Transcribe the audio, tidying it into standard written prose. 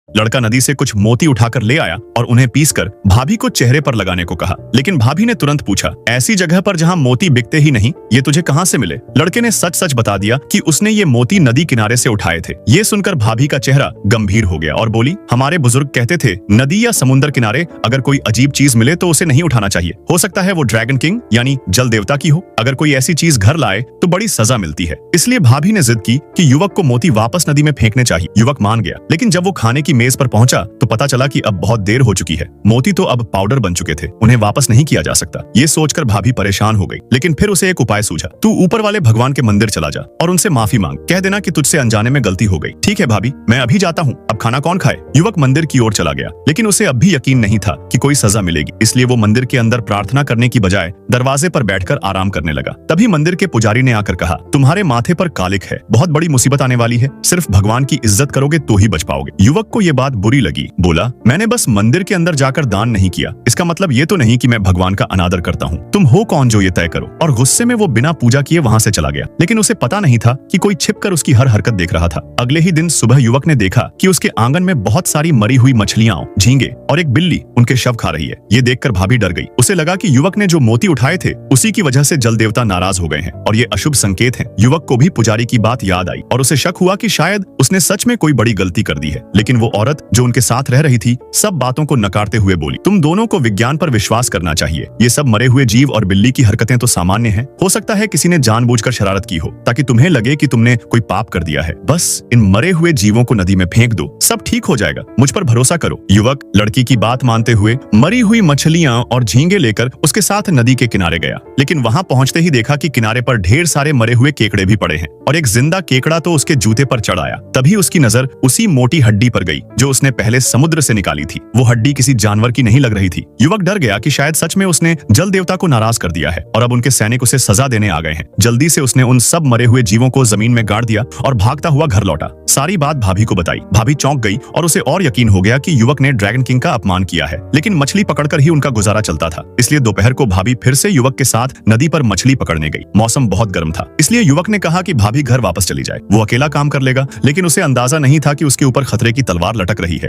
लड़का नदी से कुछ मोती उठाकर ले आया और उन्हें पीसकर भाभी को चेहरे पर लगाने को कहा। लेकिन भाभी ने तुरंत पूछा, ऐसी जगह पर जहाँ मोती बिकते ही नहीं, ये तुझे कहाँ से मिले? लड़के ने सच सच बता दिया कि उसने ये मोती नदी किनारे से उठाए थे। ये सुनकर भाभी का चेहरा गंभीर हो गया और बोली, हमारे बुजुर्ग कहते थे नदी या समुद्र किनारे अगर कोई अजीब चीज मिले तो उसे नहीं उठाना चाहिए। हो सकता है वो ड्रैगन किंग यानी जल देवता की हो। अगर कोई ऐसी चीज घर लाए तो बड़ी सजा मिलती है। इसलिए भाभी ने जिद की कि युवक को मोती वापस नदी में फेंकने चाहिए। युवक मान गया, लेकिन जब वो खाने की मेज पर पहुंचा तो पता चला कि अब बहुत देर हो चुकी है। मोती तो अब पाउडर बन चुके थे, उन्हें वापस नहीं किया जा सकता। ये सोचकर भाभी परेशान हो गई, लेकिन फिर उसे एक उपाय सूझा। तू ऊपर वाले भगवान के मंदिर चला जा और उनसे माफी मांग। कह देना कि तुझसे अनजाने में गलती हो गई। ठीक है भाभी, मैं अभी जाता हूँ। अब खाना कौन खाए? युवक मंदिर की ओर चला गया, लेकिन उसे अब भी यकीन नहीं था कि कोई सजा मिलेगी। इसलिए वो मंदिर के अंदर प्रार्थना करने की बजाय दरवाजे पर बैठकर आराम करने लगा। तभी मंदिर के पुजारी ने आकर कहा, तुम्हारे माथे पर कालिक है, बहुत बड़ी मुसीबत आने वाली है। सिर्फ भगवान की इज्जत करोगे तो ही बच पाओगे। युवक को ये बात बुरी लगी। बोला, मैंने बस मंदिर के अंदर जाकर दान नहीं किया, इसका मतलब ये तो नहीं कि मैं भगवान का अनादर करता हूँ। तुम हो कौन जो ये तय करो? और गुस्से में वो बिना पूजा किए वहाँ से चला गया। लेकिन उसे पता नहीं था कि कोई छिपकर उसकी हर हरकत देख रहा था। अगले ही दिन सुबह युवक ने देखा कि उसके आंगन में बहुत सारी मरी हुई मछलियां, झींगे और एक बिल्ली उनके शव खा रही है। ये देखकर भाभी डर गई। उसे लगा कि युवक ने जो मोती उठाए थे उसी की वजह से जल देवता नाराज हो गए हैं और ये अशुभ संकेत है। युवक को भी पुजारी की बात याद आई और उसे शक हुआ कि शायद उसने सच में कोई बड़ी गलती कर दी है। लेकिन वो औरत जो उनके साथ रह रही थी सब बातों को नकारते हुए बोली, तुम दोनों को विज्ञान पर विश्वास करना चाहिए। ये सब मरे हुए जीव और बिल्ली की हरकतें तो सामान्य हैं। हो सकता है किसी ने जानबूझकर शरारत की हो ताकि तुम्हें लगे कि तुमने कोई पाप कर दिया है। बस इन मरे हुए जीवों को नदी में फेंक दो, सब ठीक हो जाएगा, मुझ पर भरोसा करो। युवक लड़की की बात मानते हुए मरी हुई मछलियां और झींगे लेकर उसके साथ नदी के किनारे गया। लेकिन वहां पहुंचते ही देखा कि किनारे पर ढेर सारे मरे हुए केकड़े भी पड़े हैं और एक जिंदा केकड़ा तो उसके जूते पर चढ़ आया। तभी उसकी नजर उसी मोटी हड्डी पर गई जो उसने पहले समुद्र से निकाली थी। वो हड्डी किसी जानवर की नहीं लग रही थी। युवक डर गया कि शायद सच में उसने जल देवता को नाराज कर दिया है और अब उनके सैनिक उसे सजा देने आ गए हैं। जल्दी से उसने उन सब मरे हुए जीवों को जमीन में गाड़ दिया और भागता हुआ घर लौटा। सारी बात भाभी को बताई। भाभी चौंक गई और उसे और यकीन हो गया कि युवक ने ड्रैगन किंग का अपमान किया है। लेकिन मछली पकड़कर ही उनका गुजारा चलता था। इसलिए दोपहर को भाभी फिर से युवक के साथ नदी पर मछली पकड़ने गई। मौसम बहुत गर्म था, इसलिए युवक ने कहा कि भाभी घर वापस चली जाए, वो अकेला काम कर लेगा। लेकिन उसे अंदाजा नहीं था कि उसके ऊपर खतरे की तलवार लटक रही है।